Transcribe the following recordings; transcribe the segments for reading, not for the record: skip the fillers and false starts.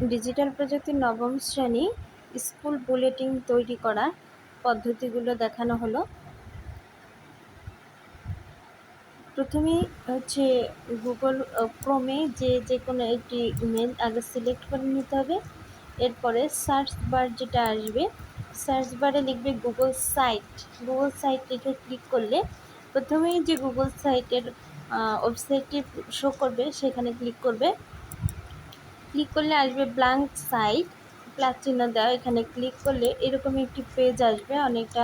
Digital প্রযুক্তির নবম শ্রেণী স্কুল বুলেটিন তৈরি করা পদ্ধতিগুলো দেখানো হলো। প্রথমেই হচ্ছে গুগল ক্রোমে যে কোনো একটি ইমেল আগে সিলেক্ট করে নিতে হবে। এরপরে সার্চ বার যেটা আসবে, সার্চ বারে লিখবে গুগল সাইট লিখে ক্লিক করলে প্রথমেই যে গুগল সাইটের ওয়েবসাইটটি শো করবে সেখানে ক্লিক করবে। ক্লিক করলে আসবে ব্ল্যাঙ্ক সাইট, প্লাস চিহ্ন দেওয়া। এখানে ক্লিক করলে এরকম একটি পেজ আসবে, অনেকটা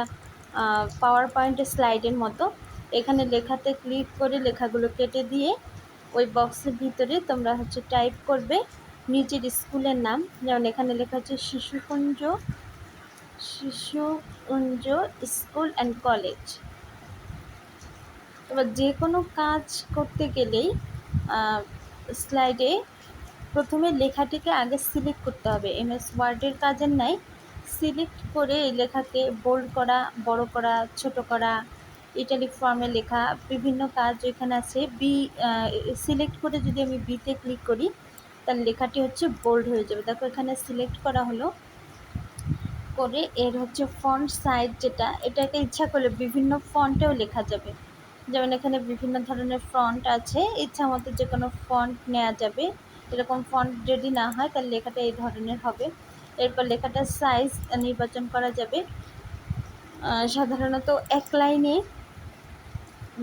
পাওয়ার পয়েন্টের স্লাইডের মতো। এখানে লেখাতে ক্লিক করে লেখাগুলো কেটে দিয়ে ওই বক্সের ভিতরে তোমরা টাইপ করবে নিজের স্কুলের নাম। যেমন এখানে লেখা হচ্ছে শিশুকুঞ্জ স্কুল অ্যান্ড কলেজ। এবার যে কোনো কাজ করতে গেলেই স্লাইডে প্রথমে লেখাটিকে আগে সিলেক্ট করতে হবে। এমএস ওয়ার্ডের কাজের নাই, সিলেক্ট করে এই লেখাকে বোল্ড করা, বড় করা, ছোট করা, ইটালিক ফর্মে লেখা, বিভিন্ন কাজ এখানে আছে। সিলেক্ট করে যদি আমি বিতে ক্লিক করি তাহলে লেখাটি বোল্ড হয়ে যাবে। দেখো এখানে সিলেক্ট করা হলো করে এর ফন্ট সাইজ যেটা, এটাকে ইচ্ছা করলে বিভিন্ন ফন্টেও লেখা যাবে। যেমন এখানে বিভিন্ন ধরনের ফন্ট আছে, ইচ্ছা মতো যে কোনো ফন্ট নেওয়া যাবে। এরকম ফন্ট যদি না হয় তাহলে লেখাটা এই ধরনের হবে। এরপর লেখাটার সাইজ নির্বাচন করা যাবে। সাধারণত এক লাইনে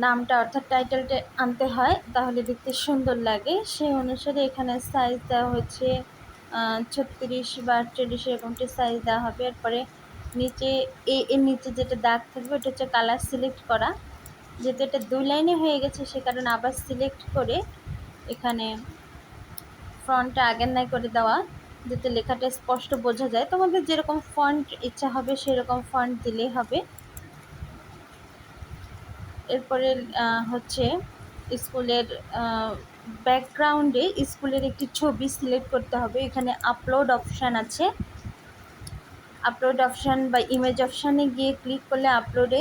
নামটা অর্থাৎ টাইটেলটা আনতে হয়, তাহলে দেখতে সুন্দর লাগে। সেই অনুসারে এখানে সাইজ দেওয়া হয়েছে 36 বা 48 এরকমটি সাইজ দেওয়া হবে। এরপরে নিচে এর নিচে যেটা দাগ থাকবে ওটা কালার সিলেক্ট করা। যেহেতু এটা 2 লাইনে হয়ে গেছে সে কারণে আবার সিলেক্ট করে এখানে ফন্টটা আগের নাই করে দেওয়া, যাতে লেখাটা স্পষ্ট বোঝা যায়। তোমাদের যেরকম ফন্ট ইচ্ছা হবে সেরকম ফন্ট দিলেই হবে। এরপরে স্কুলের ব্যাকগ্রাউন্ডে স্কুলের একটি ছবি সিলেক্ট করতে হবে। এখানে আপলোড অপশান আছে, আপলোড অপশান বা ইমেজ অপশানে গিয়ে ক্লিক করলে আপলোডে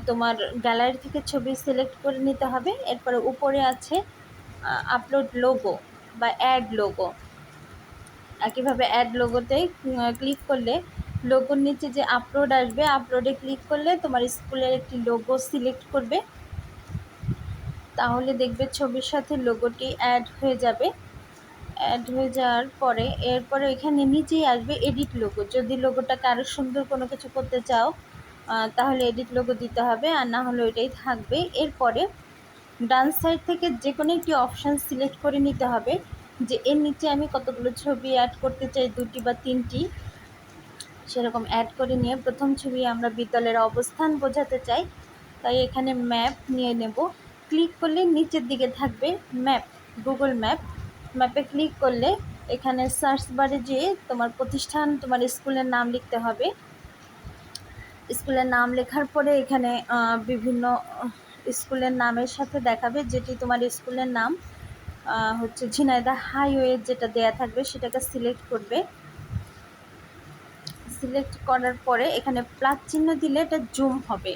তোমার গ্যালারি থেকে ছবি সিলেক্ট করে নিতে হবে। এরপরে উপরে আছে আপলোড লোগো বা অ্যাড লোগো। একইভাবে অ্যাড লোগোতে ক্লিক করলে লোগোর নিচে যে আপলোড আসবে, আপলোডে ক্লিক করলে তোমার স্কুলের একটি লোগো সিলেক্ট করবে, তাহলে দেখবে ছবির সাথে লোগোটি অ্যাড হয়ে যাবে। অ্যাড হয়ে যাওয়ার পরে এরপরে এখানে নিচেই আসবে এডিট লোগো। যদি লোগোটাকে আরও সুন্দর কোনো কিছু করতে চাও তাহলে এডিট লোগো দিতে হবে, আর না হলে ওইটাই থাকবে। এরপরে ডান সাইড থেকে যে কোনো একটি অপশান সিলেক্ট করে নিতে হবে যে এর নিচে আমি কতগুলো ছবি অ্যাড করতে চাই, 2টি বা 3টি। সেরকম অ্যাড করে নিয়ে প্রথম ছবি আমরা বিদ্যালয়ের অবস্থান বোঝাতে চাই, তাই এখানে ম্যাপ নিয়ে নেব। ক্লিক করলে নিচের দিকে থাকবে ম্যাপ, গুগল ম্যাপে ক্লিক করলে এখানে সার্চ বারে যেয়ে তোমার প্রতিষ্ঠান, তোমার স্কুলের নাম লিখতে হবে। স্কুলের নাম লেখার পরে এখানে বিভিন্ন স্কুলের নামের সাথে দেখাবে যেটি তোমার স্কুলের নাম ঝিনাইদহ হাইওয়ে যেটা দেয়া থাকবে সেটাকে সিলেক্ট করবে। সিলেক্ট করার পরে এখানে প্লাস চিহ্ন দিলে এটা জুম হবে,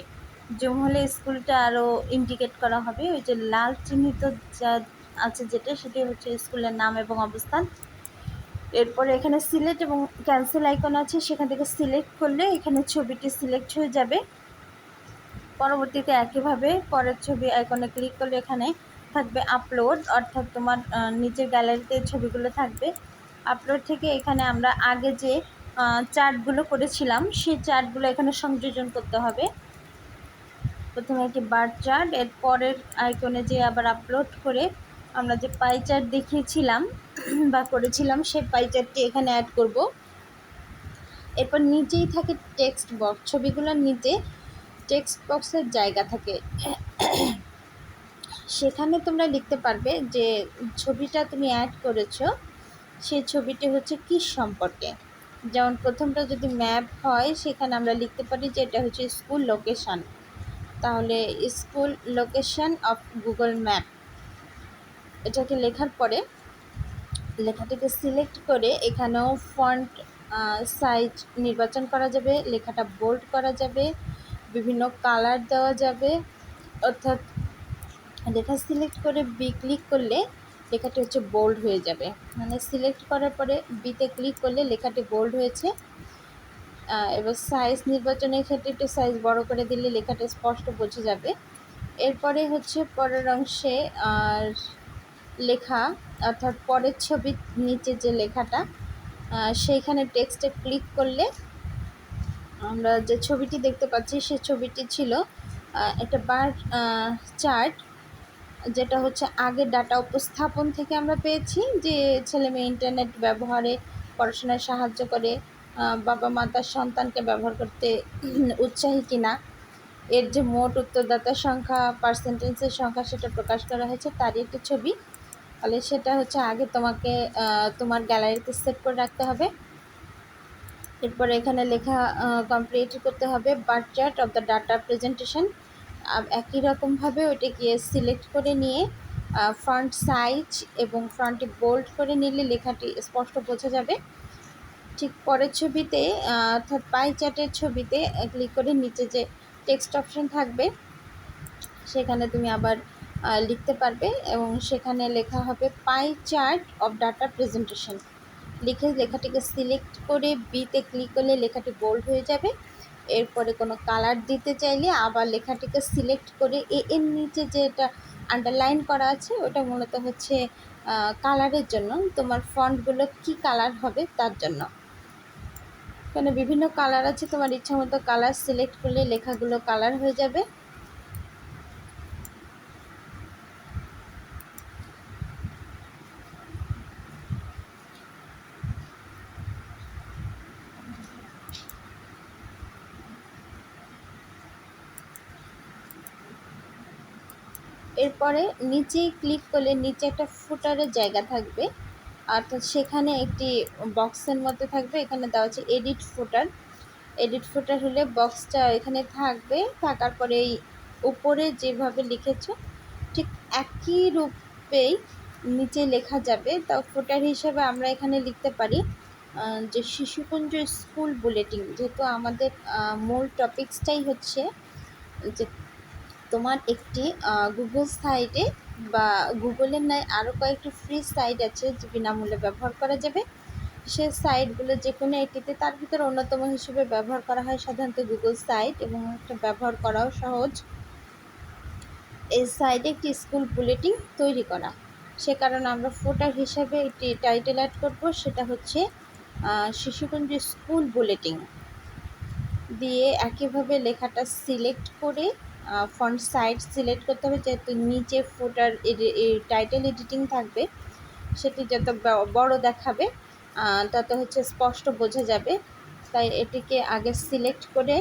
জুম হলে স্কুলটা আরও ইন্ডিকেট করা হবে। ওই যে লাল চিহ্নিত যা আছে যেটা, সেটি স্কুলের নাম এবং অবস্থান। এরপরে এখানে সিলেক্ট এবং ক্যান্সেল আইকন আছে, সেখান থেকে সিলেক্ট করলে এখানে ছবিটি সিলেক্ট হয়ে যাবে। পরবর্তীতে একইভাবে পরের ছবি আইকনে ক্লিক করলে এখানে থাকবে আপলোড, অর্থাৎ তোমার নিজের গ্যালারিতে ছবিগুলো থাকবে। আপলোড থেকে এখানে আমরা আগে যে চার্টগুলো করেছিলাম সেই চার্টগুলো এখানে সংযোজন করতে হবে। প্রথমে একটি বার চার্ট, এর পরের আইকনে যে আবার আপলোড করে আমরা যে পাই চার্ট দেখিয়েছিলাম বা করেছিলাম সেই পাই চার্টটি এখানে অ্যাড করব। এরপর নিচেই থাকে টেক্সট বক্স, ছবিগুলোর নিচে টেক্সট বক্সের জায়গা থাকে, সেখানে তোমরা লিখতে পারবে যে ছবিটা তুমি অ্যাড করেছো সেই ছবিটি কী সম্পর্কে। যেমন প্রথমটা যদি ম্যাপ হয় সেখানে আমরা লিখতে পারি যে এটা স্কুল লোকেশান, তাহলে school location of Google map. এটাকে লেখার পরে লেখাটিকে সিলেক্ট করে এখানেও ফন্ট সাইজ নির্বাচন করা যাবে, লেখাটা বোল্ড করা যাবে, বিভিন্ন কালার দেওয়া যাবে। অর্থাৎ লেখা সিলেক্ট করে ক্লিক করলে লেখাটি হচ্ছে বোল্ড হয়ে যাবে। মানে সিলেক্ট করার পরে বিতে ক্লিক করলে লেখাটি বোল্ড হয়েছে। এবার সাইজ নির্বাচনের ক্ষেত্রে একটু সাইজ বড় করে দিলে লেখাটা স্পষ্ট বোঝা যাবে। এরপরে হচ্ছে পরের অংশে আর লেখা, অর্থাৎ পরের ছবির নিচে যে লেখাটা, সেইখানে টেক্সটে ক্লিক করলে আমরা যে ছবিটি দেখতে পাচ্ছি সে ছবিটি ছিল একটা বার চার্ট, যেটা হচ্ছে আগে ডাটা উপস্থাপন থেকে আমরা পেয়েছি যে ছেলে মেয়ে ইন্টারনেট ব্যবহারে পড়াশোনায় সাহায্য করে, বাবা মা তার সন্তানকে ব্যবহার করতে উৎসাহী কিনা, এর যে মোট উত্তরদাতার সংখ্যা, পার্সেন্টেজের সংখ্যা সেটা প্রকাশ করা হয়েছে, তারই একটি ছবি। তাহলে সেটা হচ্ছে আগে তোমাকে তোমার গ্যালারিতে সেভ করে রাখতে হবে। এরপরে এখানে লেখা কমপ্লিট করতে হবে bar chart of the data presentation. একই রকমভাবে ওইটাকে সিলেক্ট করে নিয়ে ফ্রন্ট সাইজ এবং ফ্রন্টে বোল্ড করে নিলে লেখাটি স্পষ্ট বোঝা যাবে। ঠিক পরের ছবিতে অর্থাৎ পাই চার্টের ছবিতে ক্লিক করে নিচে যে টেক্সট অপশন থাকবে সেখানে তুমি আবার লিখতে পারবে এবং সেখানে লেখা হবে pie chart of data presentation. লিখে লেখাটিকে সিলেক্ট করে বিতে ক্লিক করলে লেখাটি বোল্ড হয়ে যাবে। এরপরে কোনো কালার দিতে চাইলে আবার লেখাটিকে সিলেক্ট করে এর নিচে যেটা আন্ডারলাইন করা আছে ওটা মূলত হচ্ছে কালারের জন্য, তোমার ফন্টগুলো কি কালার হবে তার জন্য। এখানে বিভিন্ন কালার আছে, তোমার ইচ্ছা মতো কালার সিলেক্ট করলে লেখাগুলো কালার হয়ে যাবে। এরপরে নিচেই ক্লিক করলে নিচে একটা ফুটারের জায়গা থাকবে, অর্থাৎ সেখানে একটি বক্সের মধ্যে থাকবে, এখানে দেওয়া আছে এডিট ফুটার। এডিট ফুটার হলে বক্সটা এখানে থাকবে, থাকার পরে এই উপরে যেভাবে লিখেছো ঠিক একই রূপেই নিচে লেখা যাবে। তাও ফুটার হিসাবে আমরা এখানে লিখতে পারি যে শিশুকুঞ্জ স্কুল বুলেটিন, যেহেতু আমাদের মূল টপিকসটাই হচ্ছে যে তোমার একটি গুগল সাইটে বা গুগলের নয় আরও কয়েকটি ফ্রি সাইট আছে যে বিনামূল্যে ব্যবহার করা যাবে। সে সাইটগুলো যে কোনো একটিতে, তার ভিতরে অন্যতম হিসেবে ব্যবহার করা হয় সাধারণত গুগল সাইট এবং একটা ব্যবহার করাও সহজ। এই সাইটে একটি স্কুল বুলেটিন তৈরি করা, সে কারণে আমরা ফুটার হিসাবে একটি টাইটেল অ্যাড করব, সেটা হচ্ছে শিশুকুঞ্জ স্কুল বুলেটিন দিয়ে একইভাবে লেখাটা সিলেক্ট করে ফন্ট সাইজ সিলেক্ট করতে হবে, যেহেতু নিচে ফুটার টাইটেল এডিটিং থাকবে সেটি যত বড় দেখাবে তত হচ্ছে স্পষ্ট বোঝা যাবে। তাই এটিকে আগে সিলেক্ট করে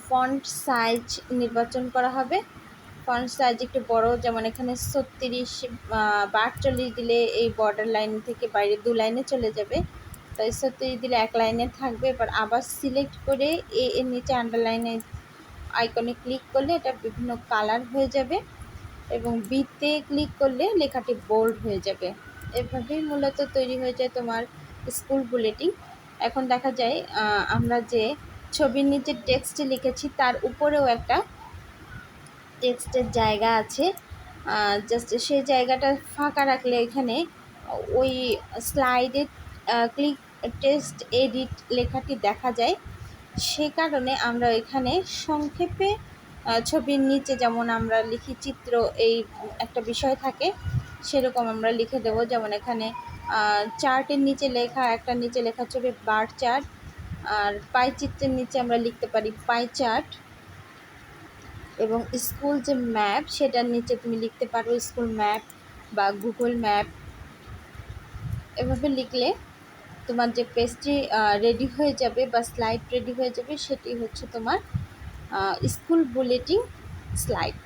ফন্ট সাইজ নির্বাচন করা হবে। ফন্ট সাইজ একটু বড়, যেমন এখানে 36 বা 48 দিলে এই বর্ডার লাইন থেকে বাইরে 2 লাইনে চলে যাবে, তাই 36 দিলে 1 লাইনে থাকবে। এবার আবার সিলেক্ট করে এর নিচে আন্ডারলাইনে আইকনে ক্লিক করলে এটা বিভিন্ন কালার হয়ে যাবে এবং বিতে ক্লিক করলে লেখাটি বোল্ড হয়ে যাবে। এভাবেই মূলত তৈরি হয়ে যায় তোমার স্কুল বুলেটিন। এখন দেখা যায় আমরা যে ছবির নিচে টেক্সটে লিখেছি তার উপরেও একটা টেক্সটের জায়গা আছে, জাস্ট সেই জায়গাটা ফাঁকা রাখলে এখানে ওই স্লাইডে ক্লিক টেক্সট এডিট লেখাটি দেখা যায়। সে কারণে আমরা এখানে সংক্ষেপে ছবির নিচে যেমন আমরা লিখি চিত্র, এই একটা বিষয় থাকে সেরকম আমরা লিখে দেবো। যেমন এখানে চার্টের নিচে লেখা, একটা নিচে লেখা ছবি বার চার্ট, আর পাই চিত্রের নিচে আমরা লিখতে পারি পাই চার্ট, এবং স্কুল যে ম্যাপ সেটার নিচে তুমি লিখতে পারো স্কুল ম্যাপ বা গুগল ম্যাপ। এভাবে লিখলে তোমার যে পেজটি রেডি হয়ে যাবে বা স্লাইড রেডি হয়ে যাবে সেটি হচ্ছে তোমার স্কুল বুলেটিন স্লাইড।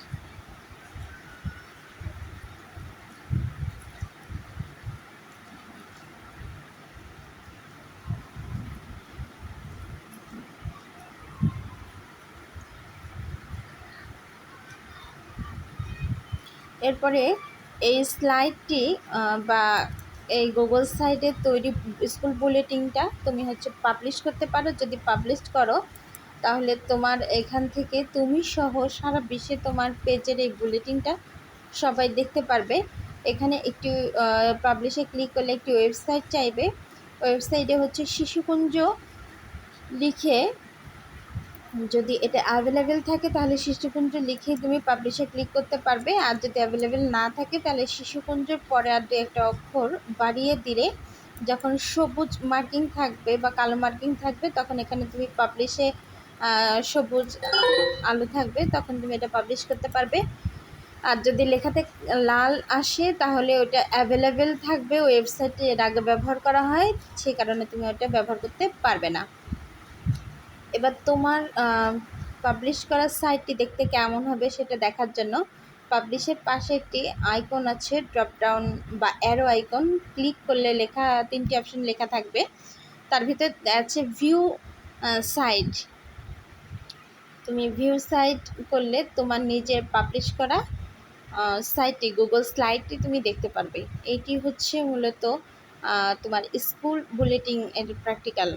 এরপরে এই স্লাইডটি বা এই গুগল সাইটে তৈরি স্কুল বুলেটিনটা তুমি হচ্ছে পাবলিশ করতে পারো। যদি পাবলিশ করো তাহলে তোমার এখান থেকে তুমি সহ সারা বিশ্বে তোমার পেজের এই বুলেটিনটা সবাই দেখতে পারবে। এখানে একটি পাবলিশে ক্লিক করলে একটি ওয়েবসাইট চাইবে। ওয়েবসাইটে হচ্ছে শিশুকুঞ্জ লিখে, যদি এটা অ্যাভেলেবেল থাকে তাহলে শিশুকুঞ্জ লিখে তুমি পাবলিশে ক্লিক করতে পারবে। আর যদি অ্যাভেলেবেল না থাকে তাহলে শিশুকুঞ্জের পরে আর দু একটা অক্ষর বাড়িয়ে দিলে যখন সবুজ মার্কিং থাকবে বা কালো মার্কিং থাকবে তখন এখানে তুমি পাবলিশে সবুজ আলো থাকবে, তখন তুমি এটা পাবলিশ করতে পারবে। আর যদি লেখাতে লাল আসে তাহলে ওটা অ্যাভেলেবেল থাকবে, ওয়েবসাইটে এর আগে ব্যবহার করা হয়, সেই কারণে তুমি ওটা ব্যবহার করতে পারবে না। এবার তোমার পাবলিশ করার সাইটটি দেখতে কেমন হবে সেটা দেখার জন্য পাবলিশের পাশে একটি আইকন আছে, ড্রপ ডাউন বা অ্যারো আইকন, ক্লিক করলে লেখা 3টি অপশন লেখা থাকবে। তার ভিতরে আছে ভিউ সাইট। তুমি ভিউ সাইট করলে তোমার নিজের পাবলিশ করা সাইটটি, গুগল স্লাইডটি তুমি দেখতে পারবে। এইটি হচ্ছে মূলত তোমার স্কুল বুলেটিন এর প্র্যাকটিক্যাল।